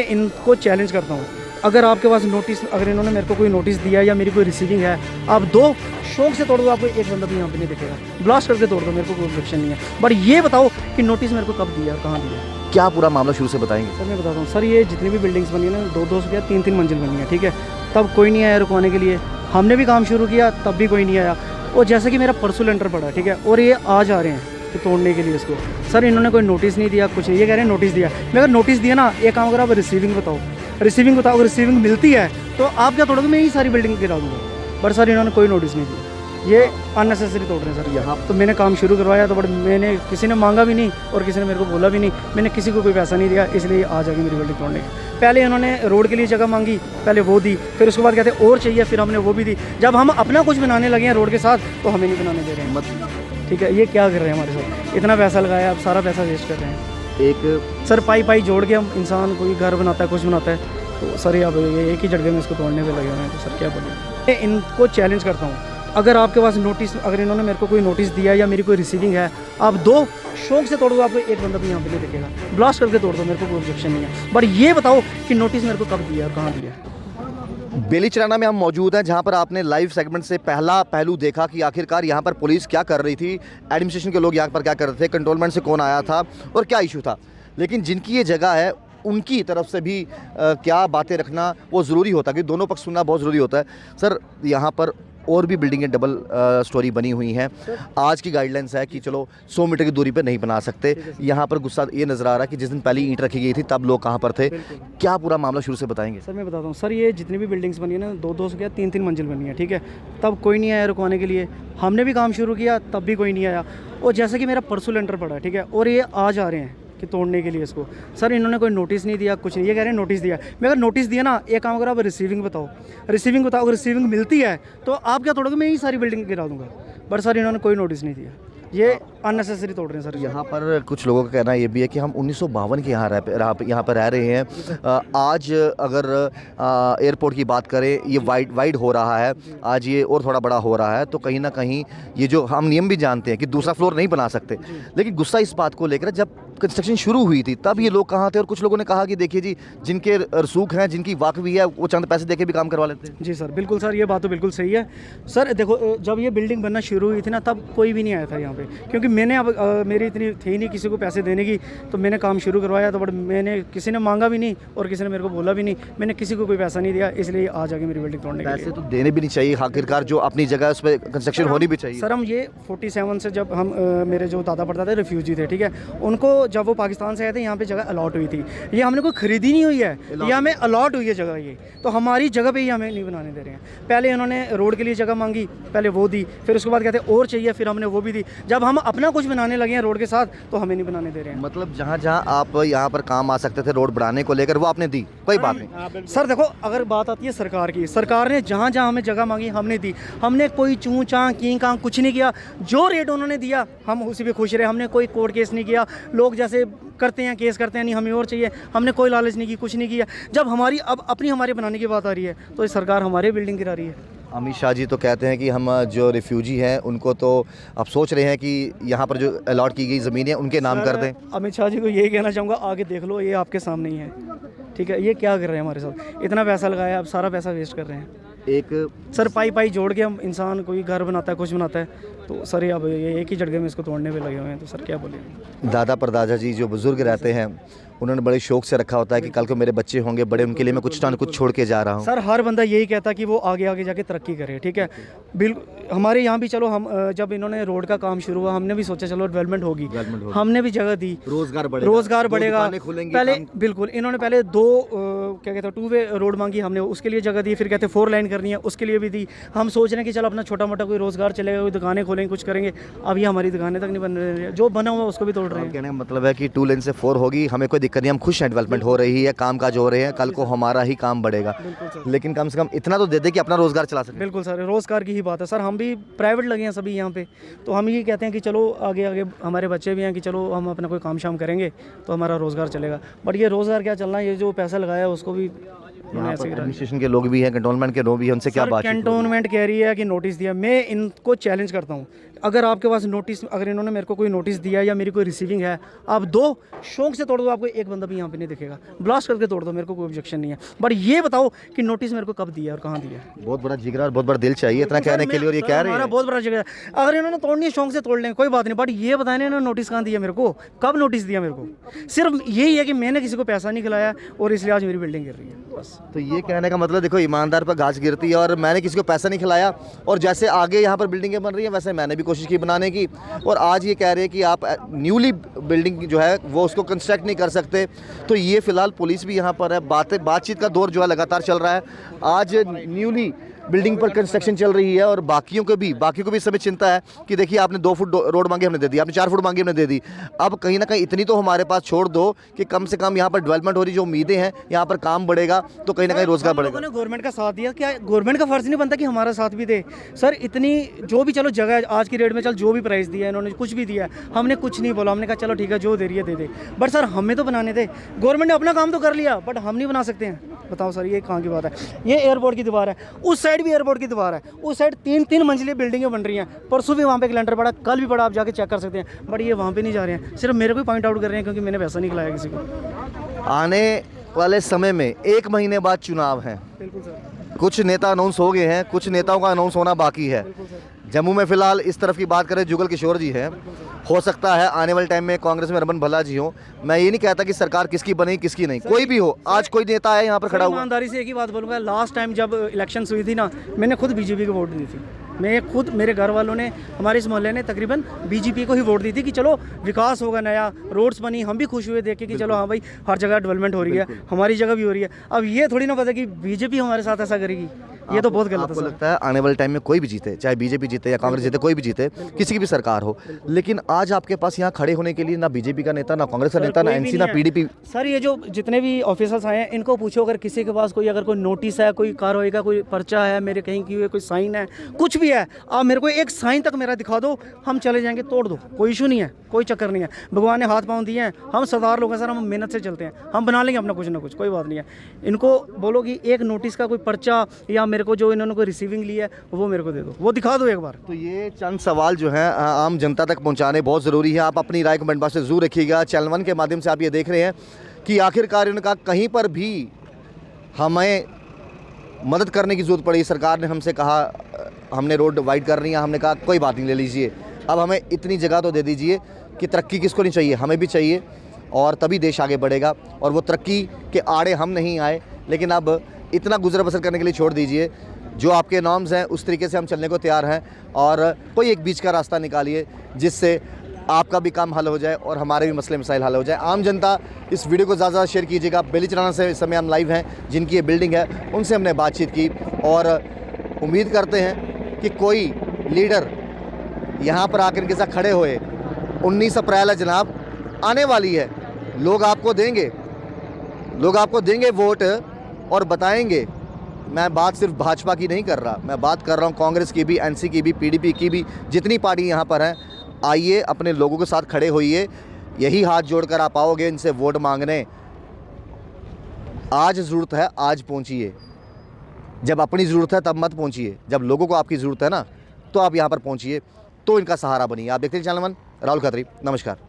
इनको चैलेंज करता हूँ, अगर आपके पास नोटिस, अगर इन्होंने मेरे को कोई नोटिस दिया है या मेरी कोई रिसीविंग है, आप दो शौक से तोड़ दो, आपको एक बंदा भी यहाँ पे नहीं दिखेगा। ब्लास्ट करके तोड़ दो, मेरे को कोई ऑब्जेक्शन नहीं है। बट ये बताओ कि नोटिस मेरे को कब दिया और कहाँ दिया। क्या पूरा मामला शुरू से बताएंगे? सर मैं बताता हूँ सर, ये जितनी भी बिल्डिंग्स बनी है ना, दो से क्या 3 मंजिल बनी है, ठीक है। तब कोई नहीं आया रुकवाने के लिए, हमने भी काम शुरू किया तब भी कोई नहीं आया। और जैसे कि मेरा परसों लेंटर पड़ा, ठीक है, और ये आज आ रहे हैं कि तोड़ने के लिए इसको। सर इन्होंने कोई नोटिस नहीं दिया, कुछ नहीं, ये कह रहे हैं नोटिस दिया। मैं अगर नोटिस दिया ना, एक काम करो आप रिसीविंग बताओ, रिसीविंग बताओ। अगर रिसीविंग मिलती है तो आप क्या तोड़ोगे, मैं यही सारी बिल्डिंग गिरा दूँगा। बट सर इन्होंने कोई नोटिस नहीं दिया, ये अननेसेसरी तोड़ रहे हैं सर। यहाँ तो मैंने काम शुरू करवाया, तो बट मैंने किसी ने मांगा भी नहीं और किसी ने मेरे को बोला भी नहीं, मैंने किसी को कोई पैसा नहीं दिया, इसलिए आ जाएगी मेरी बिल्डिंग तोड़ने के। पहले इन्होंने रोड के लिए जगह मांगी, पहले वो दी, फिर उसके बाद कहते और चाहिए, फिर हमने वो भी दी। जब हम अपना कुछ बनाने लगे हैं रोड के साथ, तो हमें नहीं बनाने दे रहे हैं। ठीक है, ये क्या कर रहे हैं हमारे साथ, इतना पैसा लगाया, अब सारा पैसा वेस्ट कर रहे हैं। एक सर पाई जोड़ के हम इंसान कोई घर बनाता है, कुछ बनाता है, तो सर अब ये एक ही झटके में इसको तोड़ने पे लगे हुए हैं। तो सर क्या बोलें, इनको चैलेंज करता हूँ, अगर आपके पास नोटिस, अगर इन्होंने मेरे को कोई नोटिस दिया है या मेरी कोई रिसीविंग है, आप दो शौक से तोड़ दो, आपको एक बंदा भी यहाँ पे नहीं दिखेगा। ब्लास्ट करके तोड़ दो, मेरे को कोई ऑब्जेक्शन नहीं है। बट ये बताओ कि नोटिस मेरे को कब दिया और कहाँ दिया। बेलीचराना में हम मौजूद हैं, जहां पर आपने लाइव सेगमेंट से पहला पहलू देखा कि आखिरकार यहां पर पुलिस क्या कर रही थी, एडमिनिस्ट्रेशन के लोग यहां पर क्या कर रहे थे, कंट्रोलमेंट से कौन आया था और क्या इशू था। लेकिन जिनकी ये जगह है उनकी तरफ से भी क्या बातें रखना वो ज़रूरी होता है, कि दोनों पक्ष सुनना बहुत ज़रूरी होता है। सर यहाँ पर और भी बिल्डिंगें डबल स्टोरी बनी हुई हैं। आज की गाइडलाइंस है कि चलो 100 मीटर की दूरी पर नहीं बना सकते। यहाँ पर गुस्सा ये नज़र आ रहा है कि जिस दिन पहली ईंट रखी गई थी तब लोग कहाँ पर थे। क्या पूरा मामला शुरू से बताएंगे? सर मैं बताता हूँ सर, ये जितनी भी बिल्डिंग्स बनी है ना, दो से क्या 3 मंजिल बनी है, ठीक है। तब कोई नहीं आया रुकवाने के लिए, हमने भी काम शुरू किया तब भी कोई नहीं आया। और जैसे कि मेरा परसों लेंटर पड़ा, ठीक है, और ये आज आ रहे हैं कि तोड़ने के लिए इसको। सर इन्होंने कोई नोटिस नहीं दिया, कुछ नहीं, ये कह रहे हैं नोटिस दिया। मैं अगर नोटिस दिया ना, एक काम करो आप रिसीविंग बताओ, रिसीविंग बताओ। अगर रिसीविंग मिलती है तो आप क्या तोड़ोगे, मैं यही सारी बिल्डिंग गिरा दूँगा। बट सर इन्होंने कोई नोटिस नहीं दिया, ये अननेसेसरी तोड़ रहे हैं सर। यहाँ पर कुछ लोगों का कहना ये भी है कि हम 1952 के यहाँ पर रह रहे हैं। आज अगर एयरपोर्ट की बात करें, ये वाइड हो रहा है, आज ये और थोड़ा बड़ा हो रहा है, तो कहीं ना कहीं ये जो हम नियम भी जानते हैं कि दूसरा फ्लोर नहीं बना सकते, लेकिन गुस्सा इस बात को लेकर जब कंस्ट्रक्शन शुरू हुई थी तब ये लोग कहाँ थे। और कुछ लोगों ने कहा कि देखिए जी, जिनके रसूख हैं, जिनकी वाकवी है, वो चंद पैसे देके भी काम करवा लेते हैं। जी सर बिल्कुल सर, ये बात तो बिल्कुल सही है। सर देखो, जब ये बिल्डिंग बनना शुरू हुई थी ना, तब कोई भी नहीं आया था यहाँ पे, क्योंकि मैंने अब मेरी इतनी थी नहीं किसी को पैसे देने की, तो मैंने काम शुरू करवाया। तो बट मैंने, किसी ने मांगा भी नहीं और किसी ने मेरे को बोला भी नहीं, मैंने किसी को कोई पैसा नहीं दिया, इसलिए आ जाके मेरी बिल्डिंग तोड़ने के लिए। पैसे तो देने भी नहीं चाहिए, आखिरकार जो अपनी जगह है उस पर कंस्ट्रक्शन होनी भी चाहिए। सर हम ये 47 से जब हम मेरे जो दादा पड़दादा थे रिफ्यूजी थे, ठीक है, उनको जब वो पाकिस्तान से आए थे, यहाँ पे जगह अलॉट हुई थी। ये हमने कोई खरीदी नहीं हुई है, ये हमें अलॉट हुई है जगह, ये तो हमारी जगह पे ही हमें नहीं बनाने दे रहे हैं। पहले इन्होंने रोड के लिए जगह मांगी, पहले वो दी, फिर उसके बाद कहते और चाहिए, फिर हमने वो भी दी। जब हम अपना कुछ बनाने लगे हैं रोड के साथ, तो हमें नहीं बनाने दे रहे हैं। मतलब जहाँ जहाँ आप यहाँ पर काम आ सकते थे रोड बढ़ाने को लेकर, वो आपने दी, कोई बात नहीं। सर देखो, अगर बात आती है सरकार की, सरकार ने जहाँ जहाँ हमें जगह मांगी हमने दी। हमने कोई चूँ चाँ की काँ कुछ नहीं किया, जो रेट उन्होंने दिया हम उसी पे खुश रहे। हमने कोई कोर्ट केस नहीं किया, लोग जैसे करते हैं केस करते हैं, नहीं हमें और चाहिए, हमने कोई लालच नहीं की, कुछ नहीं किया। जब हमारी अब अपनी हमारे बनाने की बात आ रही है, तो ये सरकार हमारे बिल्डिंग गिरा रही है। अमित शाह जी तो कहते हैं कि हम जो रिफ्यूजी हैं उनको तो अब सोच रहे हैं कि यहाँ पर जो अलॉट की गई ज़मीन है उनके नाम कर दें। अमित शाह जी को यही कहना चाहूँगा, आगे देख लो, ये आपके सामने ही है, ठीक है। ये क्या कर रहे हैं हमारे साथ, इतना पैसा लगाया, अब सारा पैसा वेस्ट कर रहे हैं। एक सर पाई जोड़ के हम इंसान कोई घर बनाता है, कुछ बनाता है, तो सर ये अब ये एक ही झटके में इसको तोड़ने पे लगे हुए हैं। तो सर क्या बोले। दादा परदादा जी जो बुज़ुर्ग रहते हैं, उन्होंने बड़े शौक से रखा होता है कि कल को मेरे बच्चे होंगे बड़े, उनके लिए मैं कुछ ना कुछ छोड़ के जा रहा हूँ। सर हर बंदा यही कहता कि वो आगे आगे जाके तरक्की करे, ठीक है। बिल्कुल हमारे यहाँ भी चलो, हम जब इन्होंने रोड का काम शुरू हुआ, हमने भी सोचा चलो डेवलपमेंट होगी, हमने भी जगह दी, रोजगार बढ़ेगा। पहले बिल्कुल इन्होंने पहले 2 क्या कहते हैं 2 वे रोड मांगी, हमने उसके लिए जगह दी, फिर कहते 4 लाइन करनी है, उसके लिए भी दी। हम सोच रहे हैं कि चलो अपना छोटा मोटा कोई रोजगार चलेगा, कोई दुकानें खोलेंगे, कुछ करेंगे। अब ये हमारी दुकानें तक नहीं बन रही है, जो बना हुआ उसको भी तोड़ रहे हैं। कहने का मतलब है कि 2 लेन से 4 होगी, हमें कोई दिक्कत नहीं, हम खुश हैं, डेवलपमेंट हो रही है, काम काज हो रहे हैं, कल को हमारा ही काम बढ़ेगा। लेकिन कम से कम इतना तो दे दे कि अपना रोजगार चला सके। बिल्कुल सर, रोजगार की ही बात है सर। हम भी प्राइवेट लगे हैं सभी यहाँ पे, तो हम ये कहते हैं कि चलो आगे आगे हमारे बच्चे भी हैं कि चलो हम अपना कोई काम शाम करेंगे तो हमारा रोजगार चलेगा। बट ये रोजगार क्या चलना है, ये जो पैसा लगाया है उसको भी एडमिनिस्ट्रेशन के लोग भी हैं, कंटोनमेंट के लोग भी हैं, उनसे क्या बात? कंटोनमेंट कह रही है कि नोटिस दिया। मैं इनको चैलेंज करता हूँ अगर आपके पास नोटिस, अगर इन्होंने मेरे को कोई नोटिस दिया है या मेरी कोई रिसीविंग है, आप दो, शौक से तोड़ दो, आपको एक बंदा भी यहाँ पे नहीं दिखेगा, ब्लास्ट करके तोड़ दो, मेरे को कोई ऑब्जेक्शन नहीं है। बट ये बताओ कि नोटिस मेरे को कब दिया और कहाँ दिया। बहुत बड़ा जिगरा और बहुत बड़ा दिल चाहिए इतना कहने के लिए, और ये कह रहे हैं बहुत बड़ा जगह है। अगर इन्होंने तोड़नी है शौक से तोड़ लें, कोई बात नहीं, बट ये बताएं इन्होंने नोटिस कहाँ दिया मेरे को, कब नोटिस दिया मेरे को। सिर्फ यही है कि मैंने किसी को पैसा नहीं खिलाया और इसलिए आज मेरी बिल्डिंग गिर रही है, बस। तो ये कहने का मतलब देखो, ईमानदार पर घास गिरती है, और मैंने किसी को पैसा नहीं खिलाया, और जैसे आगे यहाँ पर बिल्डिंगें बन रही हैं वैसे मैंने भी कोशिश की बनाने की, और आज ये कह रहे हैं कि आप न्यूली बिल्डिंग जो है वो उसको कंस्ट्रक्ट नहीं कर सकते। तो ये फिलहाल पुलिस भी यहाँ पर है, बातचीत का दौर जो है लगातार चल रहा है। आज न्यूली बिल्डिंग पर कंस्ट्रक्शन चल रही है, और बाकियों को भी इस समय चिंता है कि देखिए आपने 2 फुट रोड मांगी, हमने दे दी, आपने 4 फुट मांगी, हमने दे दी। अब कहीं ना कहीं इतनी तो हमारे पास छोड़ दो कि कम से कम यहाँ पर डेवलपमेंट हो रही, जो उम्मीदें हैं यहाँ पर काम बढ़ेगा, तो कहीं ना कहीं रोजगार बढ़ेगा। गवर्नमेंट का साथ दिया, क्या गवर्नमेंट का फर्ज नहीं बनता कि हमारा साथ भी दे सर। इतनी जो भी, चलो जगह आज की रेट में, चल जो भी प्राइस दिया इन्होंने, कुछ भी दिया, हमने कुछ नहीं बोला, हमने कहा चलो ठीक है जो दे रही है दे दे, बट सर हमें तो बनाने दे। गवर्नमेंट ने अपना काम तो कर लिया, बट हम नहीं बना सकते हैं, बताओ सर ये कहाँ की बात है। ये एयरपोर्ट की दीवार है, उस साइड भी एयरपोर्ट की दीवार है, उस साइड 3 मंजिली बिल्डिंगें बन रही हैं। परसों भी वहाँ पे एक लेंटर पड़ा, कल भी पड़ा, आप जाके चेक कर सकते हैं, बट ये वहाँ पे नहीं जा रहे हैं, सिर्फ मेरे को पॉइंट आउट कर रहे हैं क्योंकि मैंने पैसा नहीं खिलाया किसी को। आने वाले समय में 1 महीने बाद चुनाव है, बिल्कुल सर। कुछ नेता अनाउंस हो गए हैं, कुछ नेताओं का अनाउंस होना बाकी है। जम्मू में फिलहाल इस तरफ की बात करें, जुगल किशोर जी हैं, हो सकता है आने वाले टाइम में कांग्रेस में रमन भला जी हो। मैं ये नहीं कहता कि सरकार किसकी बने किसकी नहीं, कोई भी हो, आज कोई नेता है यहाँ पर खड़ा हुआ। ईमानदारी से एक ही बात बोलूँगा, लास्ट टाइम जब इलेक्शन हुई थी ना, मैंने खुद बीजेपी को वोट दी थी। मैं खुद, मेरे घर वालों ने, हमारे इस मोहल्ले ने तकरीबन बीजेपी को ही वोट दी थी कि चलो विकास होगा, नया रोड्स बनी, हम भी खुश हुए देख के कि चलो हाँ भाई हर जगह डेवलपमेंट हो रही है, हमारी जगह भी हो रही है। अब ये थोड़ी ना पता कि बीजेपी हमारे साथ ऐसा करेगी, ये तो बहुत गलत है। आपको लगता है आने वाले टाइम में कोई भी जीते, चाहे बीजेपी जीते या कांग्रेस जीते, कोई भी जीते, किसी की भी सरकार हो, लेकिन आज आपके पास यहाँ खड़े होने के लिए ना बीजेपी का नेता, ना कांग्रेस का नेता, ना एनसी, ना पीडीपी। सर ये जो जितने भी ऑफिसर्स आए हैं, इनको पूछो अगर किसी के पास कोई, अगर कोई नोटिस है, कोई कार्रवाई का कोई पर्चा है, मेरे कहीं की हुई कोई साइन है, कुछ भी है, आप मेरे को एक साइन तक मेरा दिखा दो, हम चले जाएंगे, तोड़ दो, कोई इशू नहीं है, कोई चक्कर नहीं है। भगवान ने हाथ पाँव दिए हैं, हम सरदार लोग हैं सर, हम मेहनत से चलते हैं, हम बना लेंगे अपना कुछ ना कुछ, कोई बात नहीं है। इनको बोलो कि एक नोटिस का कोई पर्चा या मेरे को जो इन्होंने कोई रिसीविंग ली है वो मेरे को दे दो, वो दिखा दो एक बार। तो ये चंद सवाल जो हैं आम जनता तक पहुंचाने बहुत ज़रूरी है। आप अपनी राय कमेंट बॉक्स में ज़रूर रखिएगा। चैनल 1 के माध्यम से आप ये देख रहे हैं कि आखिरकार इन्होंने कहा कहीं पर भी हमें मदद करने की ज़रूरत पड़ी, सरकार ने हमसे कहा हमने रोड वाइड कर रही है, हमने कहा कोई बात नहीं ले लीजिए, अब हमें इतनी जगह तो दे दीजिए कि तरक्की किसको नहीं चाहिए, हमें भी चाहिए, और तभी देश आगे बढ़ेगा। और वो तरक्की के आड़े हम नहीं आए, लेकिन अब इतना गुजर बसर करने के लिए छोड़ दीजिए, जो आपके नॉर्म्स हैं उस तरीके से हम चलने को तैयार हैं, और कोई एक बीच का रास्ता निकालिए जिससे आपका भी काम हल हो जाए और हमारे भी मसले मसाइल हल हो जाए। आम जनता इस वीडियो को ज़्यादा शेयर कीजिएगा। बेली चराना से इस समय हम लाइव हैं, जिनकी ये बिल्डिंग है उनसे हमने बातचीत की, और उम्मीद करते हैं कि कोई लीडर यहाँ पर आकर इनके साथ खड़े हुए। 19 अप्रैल है जनाब, आने वाली है, लोग आपको देंगे वोट और बताएंगे। मैं बात सिर्फ भाजपा की नहीं कर रहा, मैं बात कर रहा हूँ कांग्रेस की भी, एनसी की भी, पीडीपी की भी, जितनी पार्टी यहाँ पर हैं। आइए अपने लोगों के साथ खड़े होइए, यही हाथ जोड़कर आप आओगे इनसे वोट मांगने। आज ज़रूरत है, आज पहुँचिए। जब अपनी ज़रूरत है तब मत पहुँचिए, जब लोगों को आपकी ज़रूरत है ना तो आप यहाँ पर पहुँचिए, तो इनका सहारा बनिए। आप देखते हैं चैनल 1, राहुल खत्री, नमस्कार।